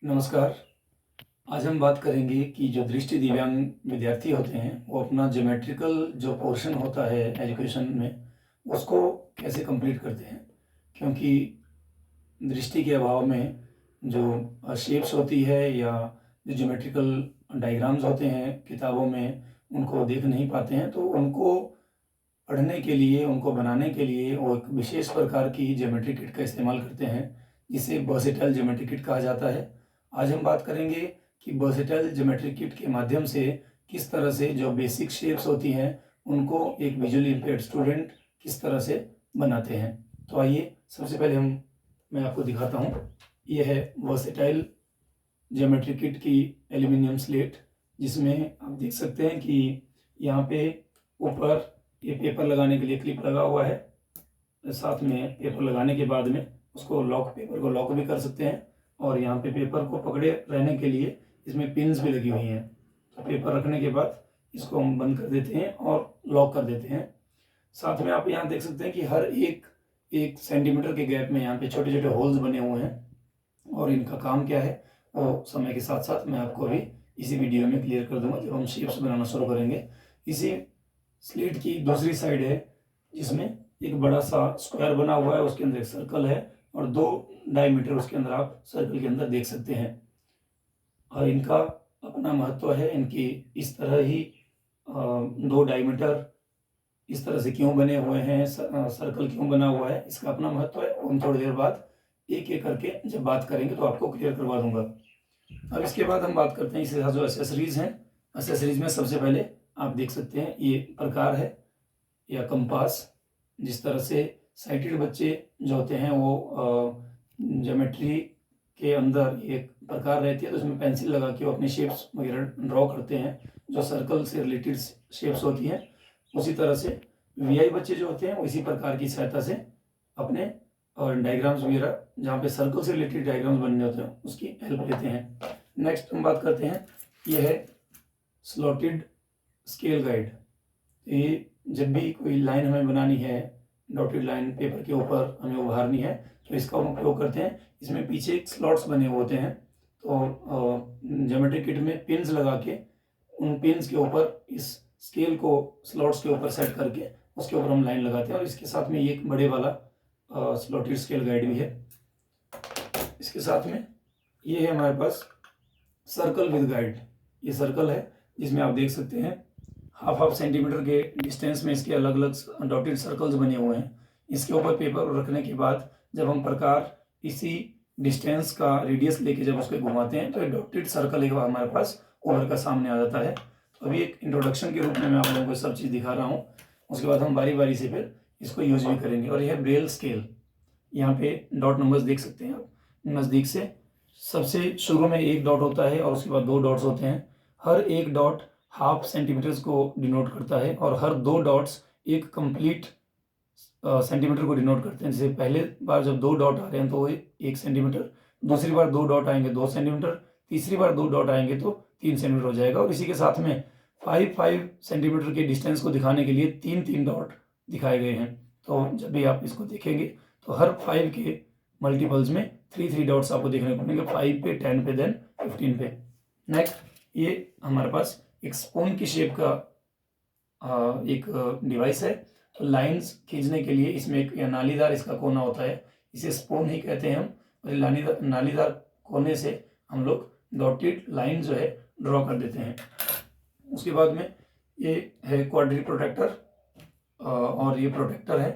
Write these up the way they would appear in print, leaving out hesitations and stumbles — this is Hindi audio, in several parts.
नमस्कार। आज हम बात करेंगे कि जो दृष्टि दिव्यांग विद्यार्थी होते हैं वो अपना ज्योमेट्रिकल जो पोर्शन होता है एजुकेशन में उसको कैसे कंप्लीट करते हैं, क्योंकि दृष्टि के अभाव में जो शेप्स होती है या जो ज्योमेट्रिकल डायग्राम्स होते हैं किताबों में उनको देख नहीं पाते हैं, तो उनको पढ़ने के लिए, उनको बनाने के लिए वो एक विशेष प्रकार की ज्योमेट्री किट का इस्तेमाल करते हैं जिसे वर्सेटाइल ज्योमेट्री किट कहा जाता है। आज हम बात करेंगे कि वर्सेटाइल ज्योमेट्री किट के माध्यम से किस तरह से जो बेसिक शेप्स होती हैं उनको एक विजुअली इम्पेयर्ड स्टूडेंट किस तरह से बनाते हैं। तो आइए सबसे पहले मैं आपको दिखाता हूँ। ये है वर्सेटाइल ज्योमेट्री किट की एल्यूमिनियम स्लेट, जिसमें आप देख सकते हैं कि यहाँ पे ऊपर ये पेपर लगाने के लिए क्लिप लगा हुआ है। साथ में पेपर लगाने के बाद में उसको पेपर को लॉक भी कर सकते हैं, और यहाँ पे पेपर को पकड़े रहने के लिए इसमें पिन्स भी लगी हुई हैं। तो पेपर रखने के बाद इसको हम बंद कर देते हैं और लॉक कर देते हैं। साथ में आप यहाँ देख सकते हैं कि हर एक सेंटीमीटर के गैप में यहाँ पे छोटे छोटे होल्स बने हुए हैं, और इनका काम क्या है वो समय के साथ साथ मैं आपको अभी इसी वीडियो में क्लियर कर दूंगा जब हम शेप्स बनाना शुरू करेंगे। इसी स्लेट की दूसरी साइड है जिसमें एक बड़ा सा स्क्वायर बना हुआ है, उसके अंदर एक सर्कल है और 2 डायमीटर उसके अंदर आप सर्कल के अंदर देख सकते हैं। और इनका अपना महत्व है। इनकी इस तरह ही 2 डायमीटर इस तरह से क्यों बने हुए हैं, सर्कल क्यों बना हुआ है, इसका अपना महत्व है। हम थोड़ी देर बाद एक एक करके जब बात करेंगे तो आपको क्लियर करवा दूंगा। अब इसके बाद हम बात करते हैं इसके साथ जो एसेसरीज हैं। एसेसरीज में सबसे पहले आप देख सकते हैं ये प्रकार है या कंपास। जिस तरह से साइटेड बच्चे जो होते हैं वो ज्योमेट्री के अंदर एक प्रकार रहती है तो उसमें पेंसिल लगा के वो अपनी शेप्स वगैरह ड्रॉ करते हैं जो सर्कल से रिलेटेड शेप्स होती हैं। उसी तरह से वीआई बच्चे जो होते हैं वो इसी प्रकार की सहायता से अपने और डायग्राम्स वगैरह जहाँ पे सर्कल से रिलेटेड डायग्राम्स बनने होते हैं उसकी हेल्प लेते हैं। नेक्स्ट हम बात करते हैं, ये है स्लॉटेड स्केल गाइड। ये जब भी कोई लाइन हमें बनानी है, डॉटेड लाइन पेपर के ऊपर हमें उभारनी है तो इसका हम उपयोग करते हैं। इसमें पीछे एक स्लॉट्स बने हुए होते हैं, तो ज्योमेट्री किट में पिन्स लगा के उन पिन्स के ऊपर इस स्केल को स्लॉट्स के ऊपर सेट करके उसके ऊपर हम लाइन लगाते हैं। और इसके साथ में ये एक बड़े वाला स्लॉटेड स्केल गाइड भी है। इसके साथ में ये है हमारे पास सर्कल विद गाइड। ये सर्कल है जिसमें आप देख सकते हैं हाफ सेंटीमीटर के डिस्टेंस में इसके अलग अलग डॉटेड सर्कल्स बने हुए हैं। इसके ऊपर पेपर रखने के बाद जब हम प्रकार इसी डिस्टेंस का रेडियस लेके जब उसको घुमाते हैं तो एक डॉटेड सर्कल एक बार हमारे पास ओवर का सामने आ जाता है। तो अभी एक इंट्रोडक्शन के रूप में मैं आप लोगों को सब चीज़ दिखा रहा हूँ, उसके बाद हम बारी बारी से फिर इसको यूज भी करेंगे। और यह है ब्रेल स्केल। यहाँ पे डॉट नंबर्स देख सकते हैं आप नज़दीक से। सबसे शुरू में एक डॉट होता है और उसके बाद 2 डॉट्स होते हैं। हर एक डॉट हाफ सेंटीमीटर्स को डिनोट करता है और हर 2 डॉट्स एक कंप्लीट सेंटीमीटर को डिनोट करते हैं। जैसे पहले बार जब 2 डॉट आ रहे हैं तो 1 सेंटीमीटर, दूसरी बार 2 डॉट आएंगे 2 सेंटीमीटर, तीसरी बार 2 डॉट आएंगे तो 3 सेंटीमीटर हो जाएगा। और इसी के साथ में 5 सेंटीमीटर के डिस्टेंस को दिखाने के लिए 3 डॉट दिखाए गए हैं। तो जब भी आप इसको देखेंगे तो हर 5 के मल्टीपल्स में 3 डॉट्स आपको देखने को मिलेंगे, 5 पे, 10 पे, देन 15 पे। नेक्स्ट ये हमारे पास एक स्पून की शेप का एक डिवाइस है। तो लाइंस खींचने के लिए इसमें एक नालीदार इसका कोना होता है, इसे स्पून ही कहते हैं हम। और नालीदार कोने से हम लोग डॉटेड लाइन जो है ड्रॉ कर देते हैं। उसके बाद में ये है क्वाड्री प्रोटेक्टर, और ये प्रोटेक्टर है,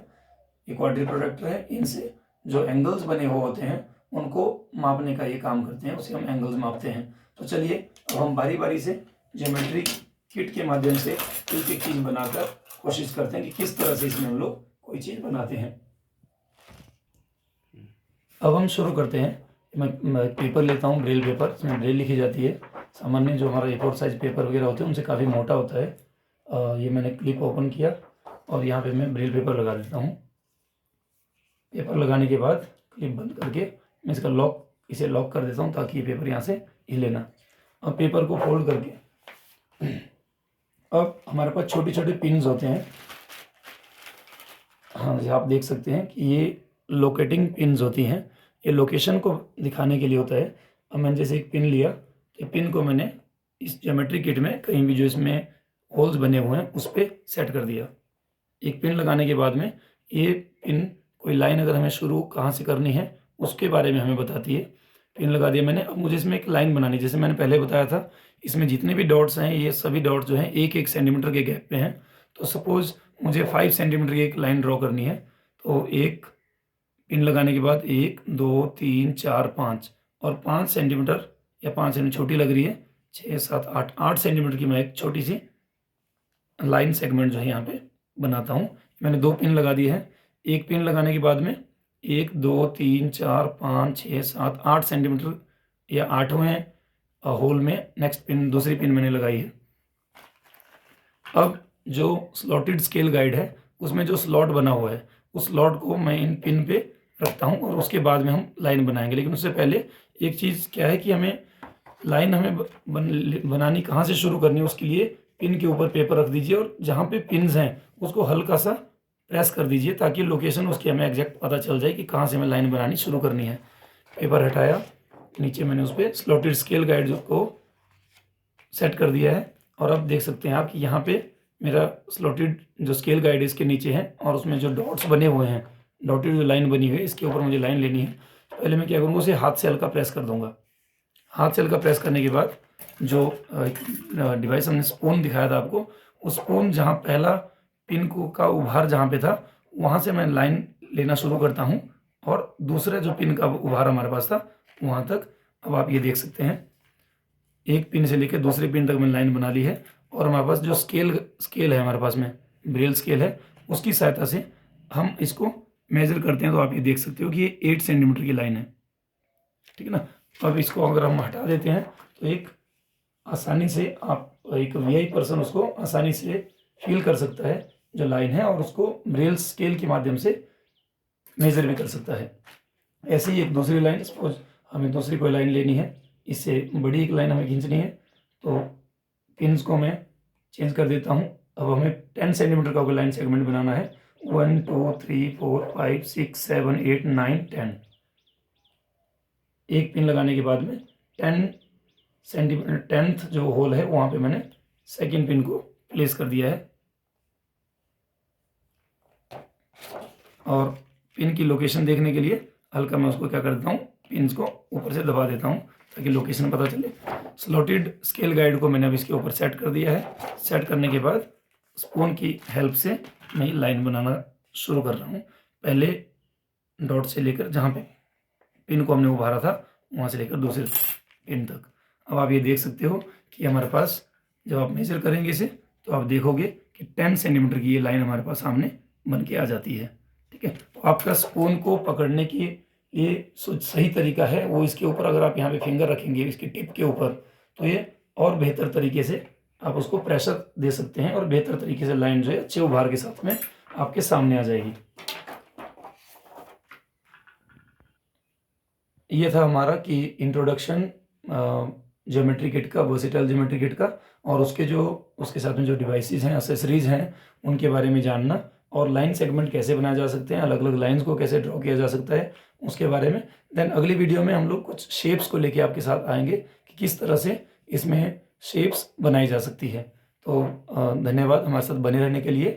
ये क्वाड्री प्रोटेक्टर है। इनसे जो एंगल्स बने हुए होते हैं उनको मापने का ये काम करते हैं, उसे हम एंगल्स मापते हैं। तो चलिए अब हम बारी बारी से ज्योमेट्री किट के माध्यम से एक एक चीज़ बनाकर कोशिश करते हैं कि किस तरह से इसमें हम लोग कोई चीज़ बनाते हैं। अब हम शुरू करते हैं। मैं पेपर लेता हूँ, ब्रेल पेपर, इसमें ब्रेल लिखी जाती है। सामान्य जो हमारा A4 साइज पेपर वगैरह होते हैं उनसे काफ़ी मोटा होता है। ये मैंने क्लिप ओपन किया और यहाँ पे मैं ब्रेल पेपर लगा देता हूँ। पेपर लगाने के बाद क्लिप बंद करके मैं इसे लॉक कर देता हूँ ताकि ये पेपर यहाँ से हिले ना। अब पेपर को फोल्ड करके अब हमारे पास छोटे छोटे पिन्स होते हैं। हाँ जी, आप देख सकते हैं कि ये लोकेटिंग पिन्स होती हैं। ये लोकेशन को दिखाने के लिए होता है। अब मैंने जैसे एक पिन लिया, तो पिन को मैंने इस ज्योमेट्री किट में कहीं भी जो इसमें होल्स बने हुए हैं उस पर सेट कर दिया। एक पिन लगाने के बाद में ये पिन कोई लाइन अगर हमें शुरू कहाँ से करनी है उसके बारे में हमें बताती है। पिन लगा दिया मैंने। अब मुझे इसमें एक लाइन बनानी है। जैसे मैंने पहले बताया था, इसमें जितने भी डॉट्स हैं ये सभी डॉट्स जो हैं 1-1 सेंटीमीटर के गैप पे हैं। तो सपोज़ मुझे 5 सेंटीमीटर की एक लाइन ड्रॉ करनी है, तो एक पिन लगाने के बाद 1 2 3 4 5 और 5 सेंटीमीटर या 5 सेंटीमीटर छोटी लग रही है, 6 7 8 सेंटीमीटर की मैं एक छोटी सी लाइन सेगमेंट जो है यहाँ पे बनाता हूँ। मैंने 2 पिन लगा दिए हैं। एक पिन लगाने के बाद में 1 2 3 4 5 6 7 8 सेंटीमीटर या 8वें होल में नेक्स्ट पिन, दूसरी पिन मैंने लगाई है। अब जो स्लॉटेड स्केल गाइड है उसमें जो स्लॉट बना हुआ है उस स्लॉट को मैं इन पिन पे रखता हूँ और उसके बाद में हम लाइन बनाएंगे। लेकिन उससे पहले एक चीज़ क्या है कि हमें लाइन बनानी कहाँ से शुरू करनी है, उसके लिए पिन के ऊपर पेपर रख दीजिए और जहाँ पे पिन्स हैं उसको हल्का सा प्रेस कर दीजिए ताकि लोकेशन उसकी हमें एग्जैक्ट पता चल जाए कि कहाँ से हमें लाइन बनानी शुरू करनी है। पेपर हटाया, नीचे मैंने उस पर स्लॉटेड स्केल गाइड को सेट कर दिया है और अब देख सकते हैं आप कि यहाँ पे मेरा स्लॉटेड जो स्केल गाइड इसके नीचे है और उसमें जो डॉट्स बने हुए हैं, डॉटेड जो लाइन बनी हुई है इसके ऊपर मुझे लाइन लेनी है। पहले मैं क्या करूँगा, उसे हाथ से हल्का प्रेस कर दूँगा। हाथ से हल्का प्रेस करने के बाद जो डिवाइस हमने स्पून दिखाया था आपको, उस स्पून जहाँ पहला पिन को का उभार जहाँ पे था वहाँ से मैं लाइन लेना शुरू करता हूँ और दूसरे जो पिन का उभार हमारे पास था वहाँ तक। अब आप ये देख सकते हैं एक पिन से लेकर दूसरे पिन तक मैंने लाइन बना ली है और हमारे पास जो स्केल है हमारे पास में ब्रेल स्केल है उसकी सहायता से हम इसको मेजर करते हैं। तो आप ये देख सकते हो कि ये 8 सेंटीमीटर की लाइन है, ठीक है ना। अब इसको अगर हम हटा देते हैं तो एक आसानी से एक वीआई पर्सन उसको आसानी से फील कर सकता है जो लाइन है और उसको ब्रेल स्केल के माध्यम से मेजर भी कर सकता है। ऐसे ही एक दूसरी लाइन, सपोज हमें दूसरी कोई लाइन लेनी है, इससे बड़ी एक लाइन हमें खींचनी है, तो पिन्स को मैं चेंज कर देता हूँ। अब हमें 10 सेंटीमीटर का कोई लाइन सेगमेंट बनाना है। 1 2 3 4 5 6 7 8 9 10। एक पिन लगाने के बाद में 10 सेंटीमीटर 10th जो होल है वहाँ पे मैंने सेकेंड पिन को प्लेस कर दिया है और पिन की लोकेशन देखने के लिए हल्का मैं उसको क्या कर देता हूँ, पिन्स को ऊपर से दबा देता हूँ ताकि लोकेशन पता चले। स्लॉटेड स्केल गाइड को मैंने अब इसके ऊपर सेट कर दिया है। सेट करने के बाद स्पून की हेल्प से मैं ये लाइन बनाना शुरू कर रहा हूँ। पहले डॉट से लेकर जहाँ पे पिन को हमने उभारा था वहाँ से लेकर दूसरे पिन तक। अब आप ये देख सकते हो कि हमारे पास जब आप मेजर करेंगे इसे तो आप देखोगे कि 10 सेंटीमीटर की ये लाइन हमारे पास सामने बन के आ जाती है, ठीक है। तो आपका स्पून को पकड़ने की ये सही तरीका है वो इसके ऊपर अगर आप यहाँ पे फिंगर रखेंगे इसकी टिप के ऊपर तो ये और बेहतर तरीके से आप उसको प्रेशर दे सकते हैं और बेहतर तरीके से लाइन जो है अच्छे उभार के साथ में आपके सामने आ जाएगी। ये था हमारा कि इंट्रोडक्शन ज्योमेट्री किट का, वर्सेटाइल ज्योमेट्री किट का, और उसके साथ में जो डिवाइसेस हैं, एक्सेसरीज हैं, उनके बारे में जानना और लाइन सेगमेंट कैसे बनाए जा सकते हैं, अलग अलग लाइंस को कैसे ड्रॉ किया जा सकता है उसके बारे में। देन अगली वीडियो में हम लोग कुछ शेप्स को लेके आपके साथ आएंगे कि किस तरह से इसमें शेप्स बनाई जा सकती है। तो धन्यवाद हमारे साथ बने रहने के लिए।